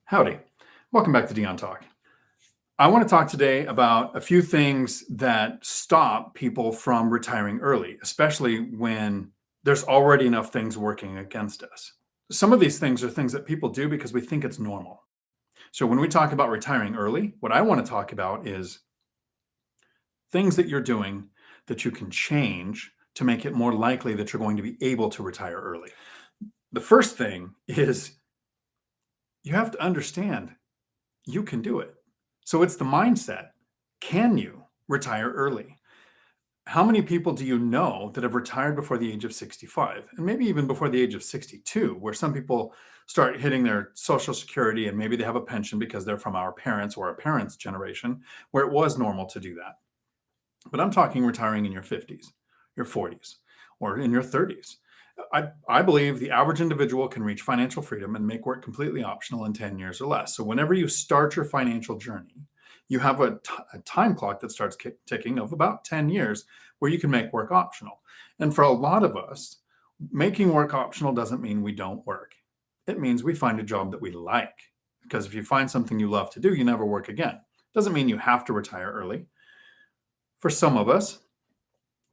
Howdy. Welcome back to Dion Talk. I want to talk today about a few things that stop people from retiring early, especially when there's already enough things working against us. Some of these things are things that people do because we think it's normal. So when we talk about retiring early, what I want to talk about is things that you're doing that you can change to make it more likely that you're going to be able to retire early. The first thing is you have to understand you can do it. So it's the mindset. Can you retire early? How many people do you know that have retired before the age of 65 and maybe even before the age of 62, where some people start hitting their Social Security and maybe they have a pension because they're from our parents or our parents' generation, where it was normal to do that. But I'm talking retiring in your 50s, your 40s, or in your 30s. I believe the average individual can reach financial freedom and make work completely optional in 10 years or less. So whenever you start your financial journey, you have a time clock that starts ticking of about 10 years where you can make work optional. And for a lot of us, making work optional doesn't mean we don't work. It means we find a job that we like. Because if you find something you love to do, you never work again. Doesn't mean you have to retire early. For some of us,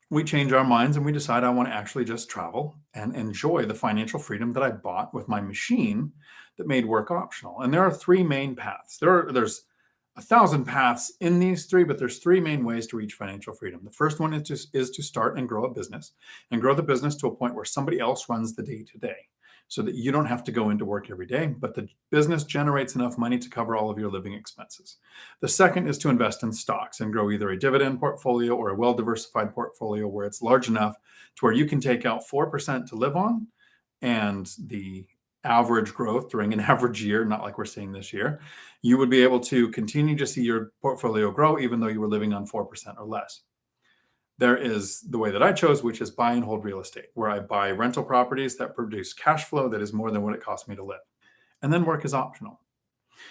we change our minds and we decide I want to actually just travel and enjoy the financial freedom that I bought with my machine that made work optional. And there are three main paths. There's 1,000 paths in these three, but there's three main ways to reach financial freedom. The first one is to start and grow a business and grow the business to a point where somebody else runs the day to day, so that you don't have to go into work every day, but the business generates enough money to cover all of your living expenses. The second is to invest in stocks and grow either a dividend portfolio or a well-diversified portfolio where it's large enough to where you can take out 4% to live on, and the average growth during an average year, not like we're seeing this year, you would be able to continue to see your portfolio grow even though you were living on 4% or less. There is the way that I chose, which is buy and hold real estate, where I buy rental properties that produce cash flow that is more than what it costs me to live. And then work is optional.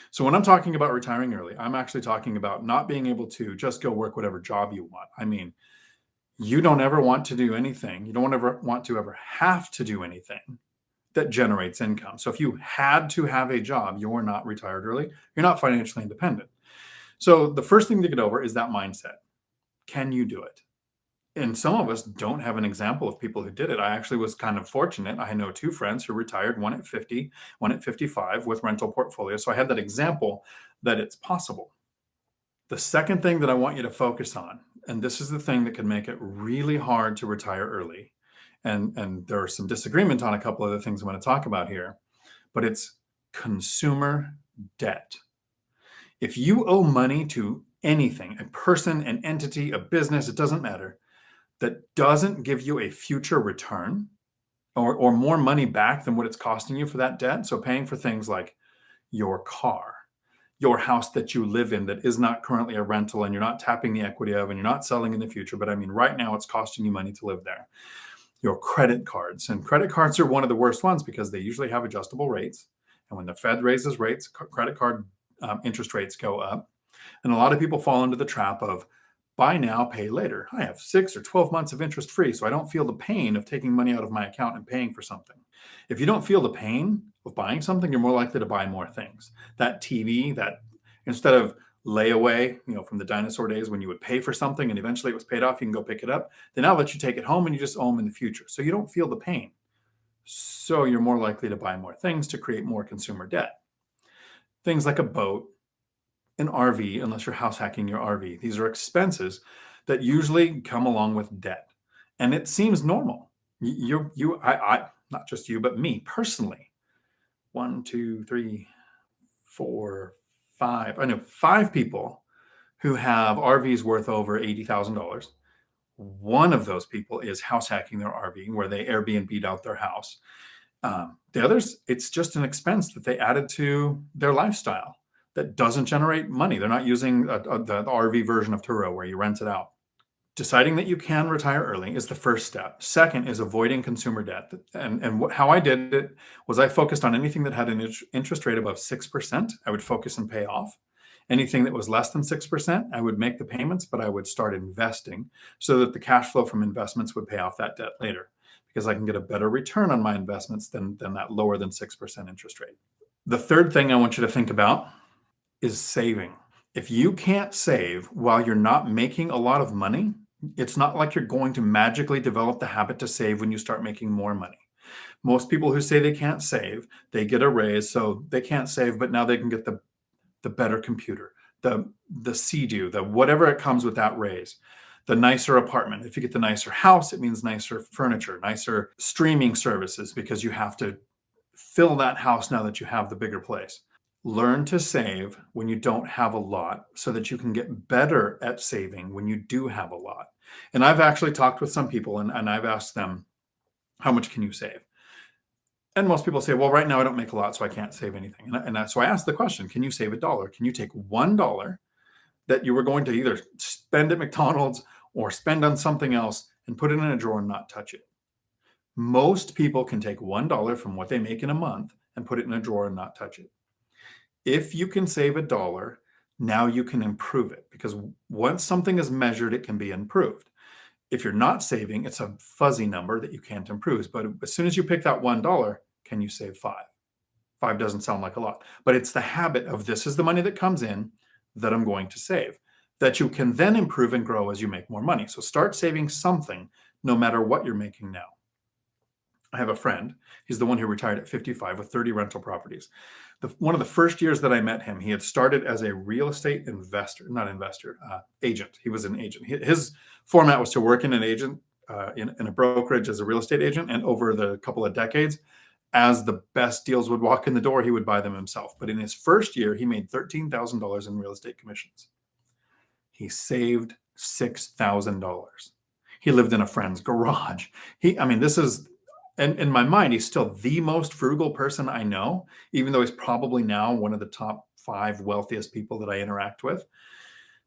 So when I'm talking about retiring early, I'm actually talking about not being able to just go work whatever job you want. I mean, you don't ever want to do anything. You don't ever want to ever have to do anything that generates income. So if you had to have a job, you're not retired early. You're not financially independent. So the first thing to get over is that mindset. Can you do it? And some of us don't have an example of people who did it. I actually was kind of fortunate. I know two friends who retired, one at 50, one at 55 with rental portfolios. So I had that example that it's possible. The second thing that I want you to focus on, and this is the thing that can make it really hard to retire early, and there are some disagreement on a couple of the things I'm going to talk about here, but it's consumer debt. If you owe money to anything, a person, an entity, a business, it doesn't matter, that doesn't give you a future return or more money back than what it's costing you for that debt. So paying for things like your car, your house that you live in that is not currently a rental and you're not tapping the equity of and you're not selling in the future, but I mean, right now it's costing you money to live there. Your credit cards, and credit cards are one of the worst ones because they usually have adjustable rates. And when the Fed raises rates, credit card interest rates go up. And a lot of people fall into the trap of buy now, pay later. I have 6 or 12 months of interest free, so I don't feel the pain of taking money out of my account and paying for something. If you don't feel the pain of buying something, you're more likely to buy more things. That TV, that instead of layaway, from the dinosaur days when you would pay for something and eventually it was paid off, you can go pick it up. They now let you take it home and you just owe them in the future. So you don't feel the pain. So you're more likely to buy more things to create more consumer debt. Things like a boat, an RV, unless you're house hacking your RV. These are expenses that usually come along with debt. And it seems normal. I, not just you, but me personally. 1, 2, 3, 4, 5. I know 5 people who have RVs worth over $80,000. One of those people is house hacking their RV, where they Airbnb'd out their house. The others, it's just an expense that they added to their lifestyle that doesn't generate money. They're not using the RV version of Turo where you rent it out. Deciding that you can retire early is the first step. Second is avoiding consumer debt. And how I did it was I focused on anything that had an interest rate above 6%, I would focus and pay off. Anything that was less than 6%, I would make the payments, but I would start investing so that the cash flow from investments would pay off that debt later, because I can get a better return on my investments than that lower than 6% interest rate. The third thing I want you to think about is saving. If you can't save while you're not making a lot of money, it's not like you're going to magically develop the habit to save when you start making more money. Most people who say they can't save, they get a raise, so they can't save, but now they can get the better computer, the Sea-Doo, the whatever it comes with that raise, the nicer apartment. If you get the nicer house, it means nicer furniture, nicer streaming services, because you have to fill that house now that you have the bigger place. Learn to save when you don't have a lot so that you can get better at saving when you do have a lot. And I've actually talked with some people and I've asked them, how much can you save? And most people say, well, right now I don't make a lot, so I can't save anything. So I asked the question, can you save $1? Can you take $1 that you were going to either spend at McDonald's or spend on something else and put it in a drawer and not touch it? Most people can take $1 from what they make in a month and put it in a drawer and not touch it. If you can save $1, now you can improve it, because once something is measured, it can be improved. If you're not saving, it's a fuzzy number that you can't improve. But as soon as you pick that $1, can you save 5? 5 doesn't sound like a lot, but it's the habit of, this is the money that comes in that I'm going to save, that you can then improve and grow as you make more money. So start saving something no matter what you're making now. I have a friend. He's the one who retired at 55 with 30 rental properties. One of the first years that I met him, he had started as a real estate agent. He was an agent. His format was to work in a brokerage as a real estate agent. And over the couple of decades, as the best deals would walk in the door, he would buy them himself. But in his first year, he made $13,000 in real estate commissions. He saved $6,000. He lived in a friend's garage. And in my mind, he's still the most frugal person I know, even though he's probably now one of the top 5 wealthiest people that I interact with.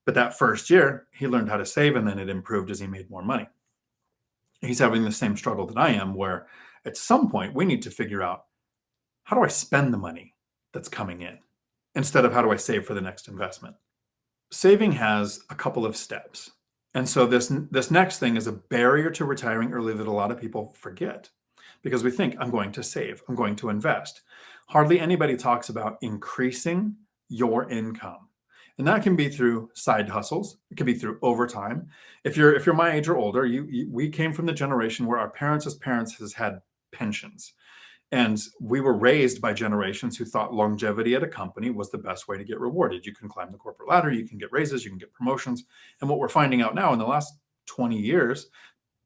But that first year, he learned how to save, and then it improved as he made more money. He's having the same struggle that I am, where at some point we need to figure out, how do I spend the money that's coming in instead of how do I save for the next investment? Saving has a couple of steps. And so this next thing is a barrier to retiring early that a lot of people forget, because we think, I'm going to save, I'm going to invest. Hardly anybody talks about increasing your income. And that can be through side hustles. It can be through overtime. If you're my age or older, we came from the generation where our parents' parents has had pensions. And we were raised by generations who thought longevity at a company was the best way to get rewarded. You can climb the corporate ladder, you can get raises, you can get promotions. And what we're finding out now in the last 20 years,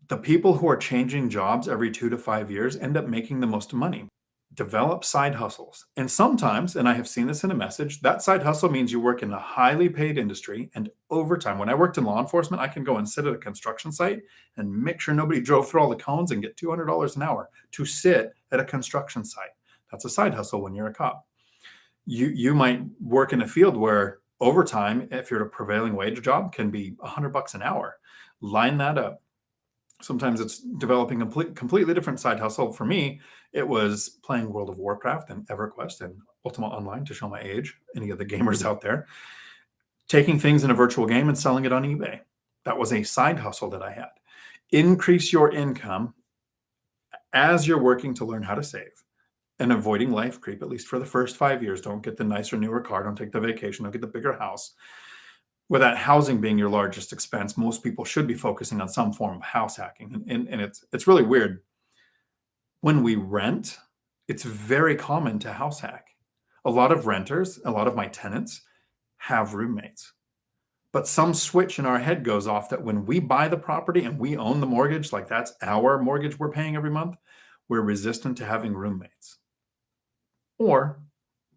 the people who are changing jobs every 2 to 5 years end up making the most money. Develop side hustles. And sometimes, and I have seen this in a message, that side hustle means you work in a highly paid industry and overtime. When I worked in law enforcement, I can go and sit at a construction site and make sure nobody drove through all the cones and get $200 an hour to sit at a construction site. That's a side hustle when you're a cop. You might work in a field where overtime, if you're at a prevailing wage job, can be $100 an hour. Line that up. Sometimes it's developing a completely different side hustle. For me, it was playing World of Warcraft and EverQuest and Ultima Online, to show my age, any of the gamers out there. Taking things in a virtual game and selling it on eBay. That was a side hustle that I had. Increase your income as you're working to learn how to save and avoiding life creep, at least for the first 5 years. Don't get the nicer, newer car. Don't take the vacation. Don't get the bigger house. With that housing being your largest expense, most people should be focusing on some form of house hacking. And it's really weird. When we rent, it's very common to house hack. A lot of renters, a lot of my tenants have roommates. But some switch in our head goes off that when we buy the property and we own the mortgage, like that's our mortgage we're paying every month, we're resistant to having roommates. Or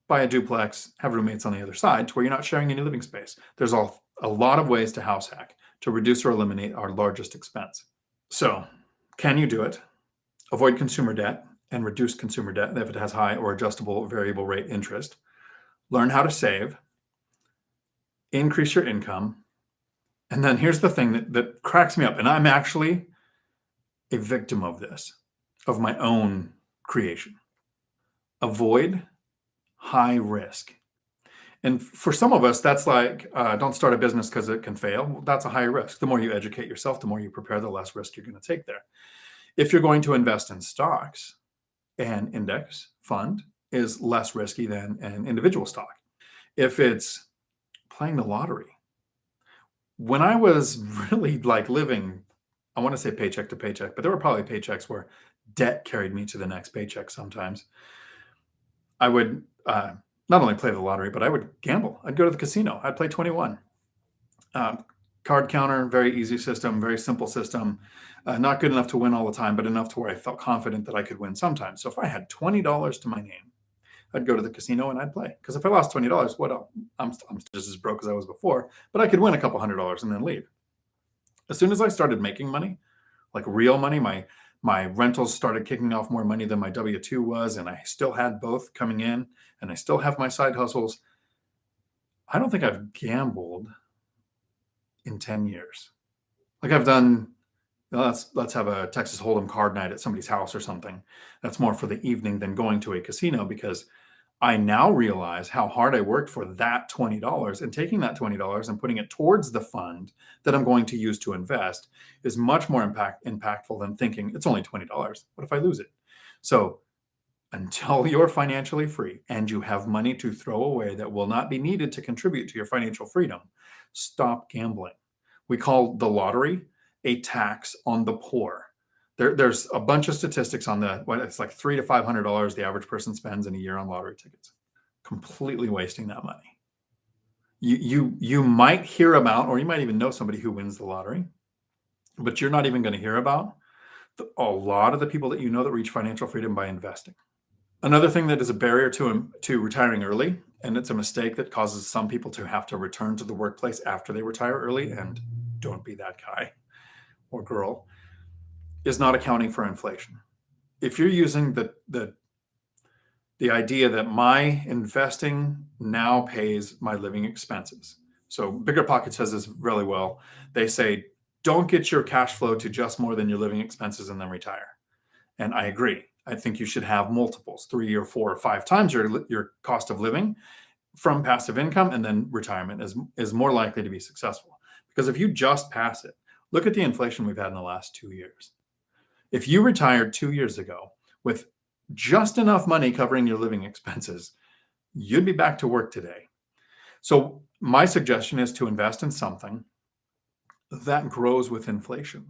buy a duplex, have roommates on the other side to where you're not sharing any living space. There's a lot of ways to house hack to reduce or eliminate our largest expense. So, can you do it? Avoid consumer debt and reduce consumer debt if it has high or adjustable variable rate interest. Learn how to save. Increase your income. And then here's the thing that cracks me up, and I'm actually a victim of this, of my own creation. Avoid high risk. And for some of us, that's like, don't start a business because it can fail. Well, that's a high risk. The more you educate yourself, the more you prepare, the less risk you're going to take there. If you're going to invest in stocks, an index fund is less risky than an individual stock. If it's playing the lottery, when I was really like living, I want to say paycheck to paycheck, but there were probably paychecks where debt carried me to the next paycheck sometimes. I would not only play the lottery, but I would gamble. I'd go to the casino. I'd play 21. Um, Card counter, very easy system, very simple system. Not good enough to win all the time, but enough to where I felt confident that I could win sometimes. So if I had $20 to my name, I'd go to the casino and I'd play. Because if I lost $20, what else? I'm just as broke as I was before, but I could win a couple $100 and then leave. As soon as I started making money, like real money, my rentals started kicking off more money than my W-2 was, and I still had both coming in, and I still have my side hustles. I don't think I've gambled in 10 years. Like I've done, let's have a Texas Hold'em card night at somebody's house or something. That's more for the evening than going to a casino, because I now realize how hard I worked for that $20, and taking that $20 and putting it towards the fund that I'm going to use to invest is much more impactful than thinking it's only $20. What if I lose it? So until you're financially free and you have money to throw away that will not be needed to contribute to your financial freedom, stop gambling. We call the lottery a tax on the poor. There's a bunch of statistics on it's like $300 to $500 the average person spends in a year on lottery tickets. Completely wasting that money. You might hear about, or you might even know somebody who wins the lottery, but you're not even going to hear about a lot of the people that you know that reach financial freedom by investing. Another thing that is a barrier to retiring early, and it's a mistake that causes some people to have to return to the workplace after they retire early, and don't be that guy or girl, is not accounting for inflation. If you're using the idea that my investing now pays my living expenses. So BiggerPockets says this really well. They say, don't get your cash flow to just more than your living expenses and then retire. And I agree. I think you should have multiples, 3 or 4 or 5 times your cost of living from passive income, and then retirement is more likely to be successful. Because if you just pass it, look at the inflation we've had in the last 2 years. If you retired 2 years ago with just enough money covering your living expenses, you'd be back to work today. So my suggestion is to invest in something that grows with inflation.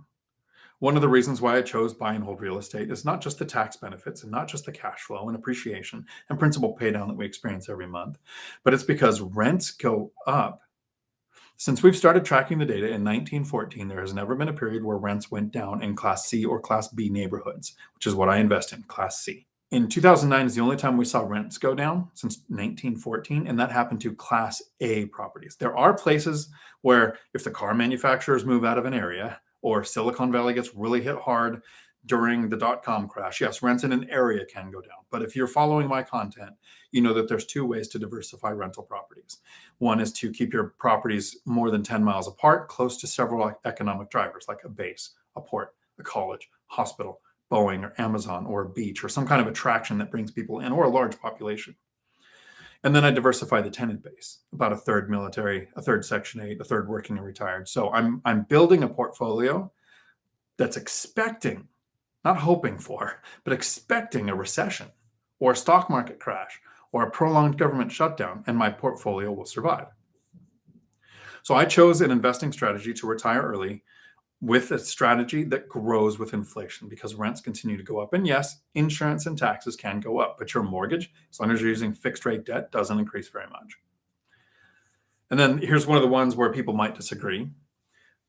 One of the reasons why I chose buy and hold real estate is not just the tax benefits and not just the cash flow and appreciation and principal pay down that we experience every month, but it's because rents go up. Since we've started tracking the data in 1914, there has never been a period where rents went down in Class C or Class B neighborhoods, which is what I invest in, Class C. In 2009 is the only time we saw rents go down since 1914, and that happened to Class A properties. There are places where if the car manufacturers move out of an area or Silicon Valley gets really hit hard during the dot-com crash, yes, rents in an area can go down. But if you're following my content, you know that there's 2 ways to diversify rental properties. One is to keep your properties more than 10 miles apart, close to several economic drivers like a base, a port, a college, hospital, Boeing or Amazon or a beach or some kind of attraction that brings people in, or a large population. And then I diversify the tenant base, about a third military, a third Section 8, a third working and retired. So I'm building a portfolio that's expecting, not hoping for, but expecting a recession or a stock market crash or a prolonged government shutdown, and my portfolio will survive. So I chose an investing strategy to retire early with a strategy that grows with inflation, because rents continue to go up. And yes, insurance and taxes can go up, but your mortgage, as long as you're using fixed rate debt, doesn't increase very much. And then here's one of the ones where people might disagree.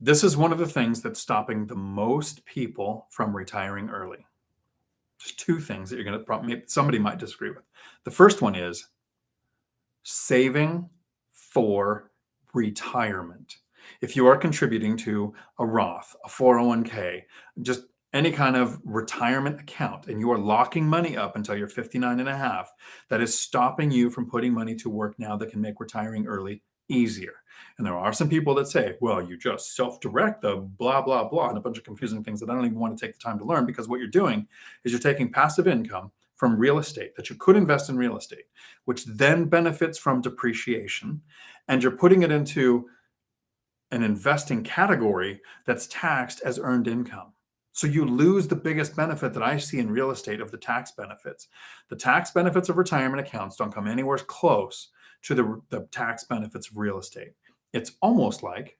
This is one of the things that's stopping the most people from retiring early. There's 2 things that you're going to probably, somebody might disagree with. The first one is saving for retirement. If you are contributing to a Roth, a 401k, just any kind of retirement account, and you are locking money up until you're 59 and a half, that is stopping you from putting money to work now that can make retiring early easier. And there are some people that say, well, you just self-direct the blah, blah, blah, and a bunch of confusing things that I don't even want to take the time to learn, because what you're doing is you're taking passive income from real estate that you could invest in real estate, which then benefits from depreciation, and you're putting it into an investing category that's taxed as earned income. So you lose the biggest benefit that I see in real estate of the tax benefits. The tax benefits of retirement accounts don't come anywhere close to the tax benefits of real estate. It's almost like,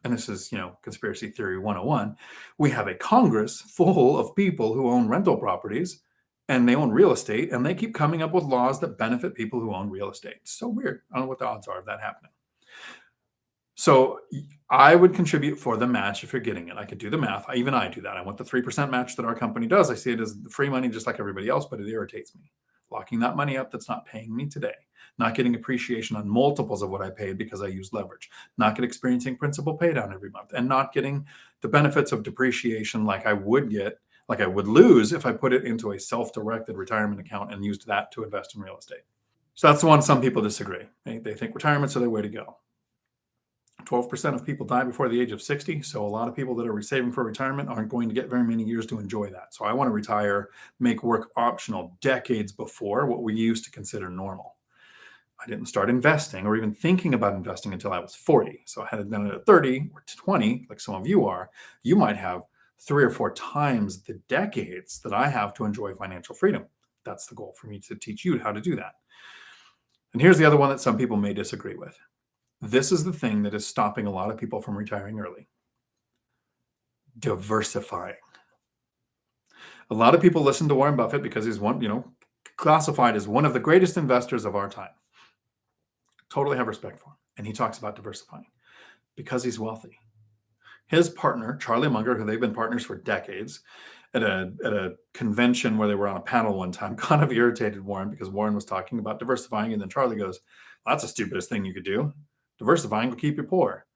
and this is, conspiracy theory 101, we have a Congress full of people who own rental properties and they own real estate, and they keep coming up with laws that benefit people who own real estate. It's so weird. I don't know what the odds are of that happening. So I would contribute for the match if you're getting it. I could do the math. Even I do that. I want the 3% match that our company does. I see it as free money just like everybody else, but it irritates me. Locking that money up that's not paying me today, not getting appreciation on multiples of what I paid because I used leverage, not experiencing principal pay down every month, and not getting the benefits of depreciation like I would lose if I put it into a self-directed retirement account and used that to invest in real estate. So that's the one some people disagree. They think retirement's the way to go. 12% of people die before the age of 60. So a lot of people that are saving for retirement aren't going to get very many years to enjoy that. So I want to retire, make work optional decades before what we used to consider normal. I didn't start investing or even thinking about investing until I was 40. So I had done it at 30 or 20, like some of you are. You might have 3 or 4 times the decades that I have to enjoy financial freedom. That's the goal for me, to teach you how to do that. And here's the other one that some people may disagree with. This is the thing that is stopping a lot of people from retiring early. Diversifying. A lot of people listen to Warren Buffett because he's classified as one of the greatest investors of our time. Totally have respect for him. And he talks about diversifying because he's wealthy. His partner, Charlie Munger, who they've been partners for decades, at a convention where they were on a panel one time, kind of irritated Warren because Warren was talking about diversifying. And then Charlie goes, "That's the stupidest thing you could do. Diversifying will keep you poor."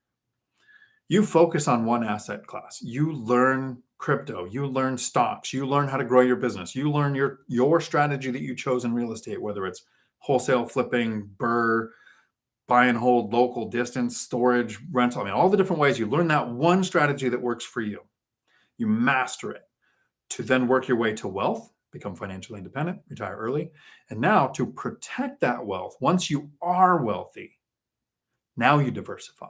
You focus on one asset class. You learn crypto. You learn stocks. You learn how to grow your business. You learn your strategy that you chose in real estate, whether it's wholesale, flipping, BRRRR, buy and hold, local, distance, storage, rental. I mean, all the different ways. You learn that one strategy that works for you. You master it to then work your way to wealth, become financially independent, retire early. And now to protect that wealth, once you are wealthy, now you diversify.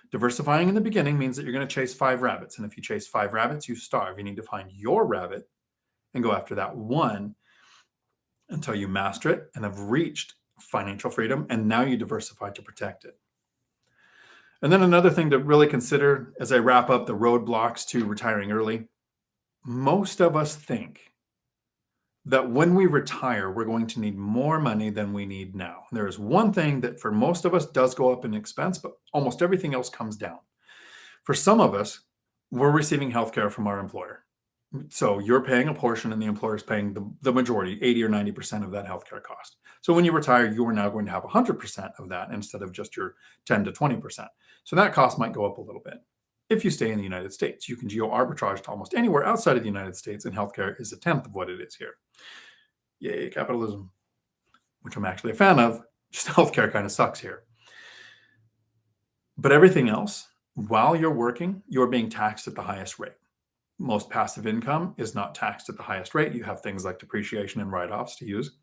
Diversifying in the beginning means that you're going to chase 5 rabbits. And if you chase 5 rabbits, you starve. You need to find your rabbit and go after that one until you master it and have reached financial freedom. And now you diversify to protect it. And then another thing to really consider as I wrap up the roadblocks to retiring early, most of us think that when we retire, we're going to need more money than we need now. There is one thing that for most of us does go up in expense, but almost everything else comes down. For some of us, we're receiving healthcare from our employer. So you're paying a portion and the employer is paying the majority, 80 or 90% of that healthcare cost. So when you retire, you are now going to have 100% of that instead of just your 10 to 20%. So that cost might go up a little bit. If you stay in the United States, you can geo arbitrage to almost anywhere outside of the United States, and healthcare is 1/10 of what it is here. Yay, capitalism, which I'm actually a fan of. Just healthcare kind of sucks here. But everything else, while you're working, you're being taxed at the highest rate. Most passive income is not taxed at the highest rate. You have things like depreciation and write-offs to use.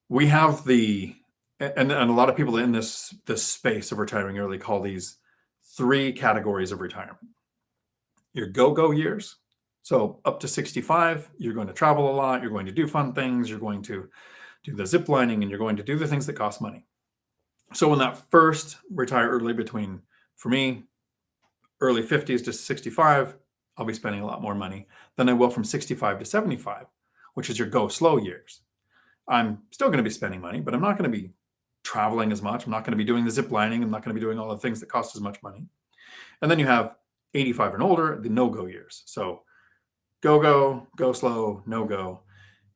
We have and a lot of people in this space of retiring early call these 3 categories of retirement. Your go-go years. So up to 65, you're going to travel a lot. You're going to do fun things. You're going to do the zip lining, and you're going to do the things that cost money. So in that first retire early between, for me, early 50s to 65, I'll be spending a lot more money than I will from 65 to 75, which is your go slow years. I'm still going to be spending money, but I'm not going to be traveling as much. I'm not going to be doing the zip lining. I'm not going to be doing all the things that cost as much money. And then you have 85 and older, the no-go years. So go slow, no-go.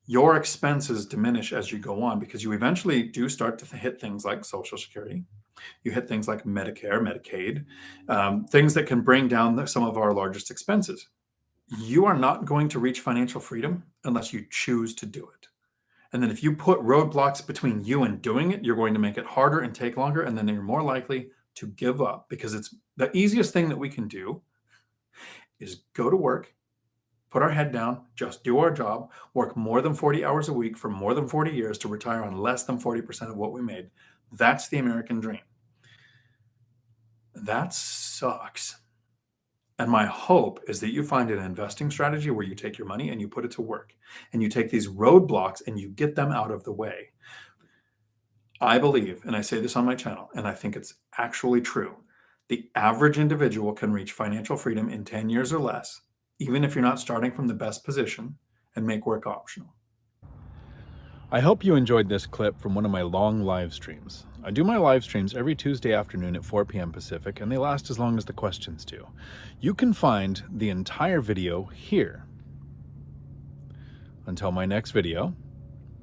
Your expenses diminish as you go on because you eventually do start to hit things like Social Security. You hit things like Medicare, Medicaid, things that can bring down some of our largest expenses. You are not going to reach financial freedom unless you choose to do it. And then if you put roadblocks between you and doing it, you're going to make it harder and take longer. And then you're more likely to give up, because it's the easiest thing that we can do is go to work, put our head down, just do our job, work more than 40 hours a week for more than 40 years to retire on less than 40% of what we made. That's the American dream. That sucks. And my hope is that you find an investing strategy where you take your money and you put it to work, and you take these roadblocks and you get them out of the way. I believe, and I say this on my channel, and I think it's actually true, the average individual can reach financial freedom in 10 years or less, even if you're not starting from the best position, and make work optional. I hope you enjoyed this clip from one of my long live streams. I do my live streams every Tuesday afternoon at 4 p.m. Pacific, and they last as long as the questions do. You can find the entire video here. Until my next video,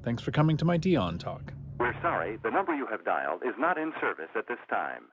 thanks for coming to my Dion Talk. We're sorry, the number you have dialed is not in service at this time.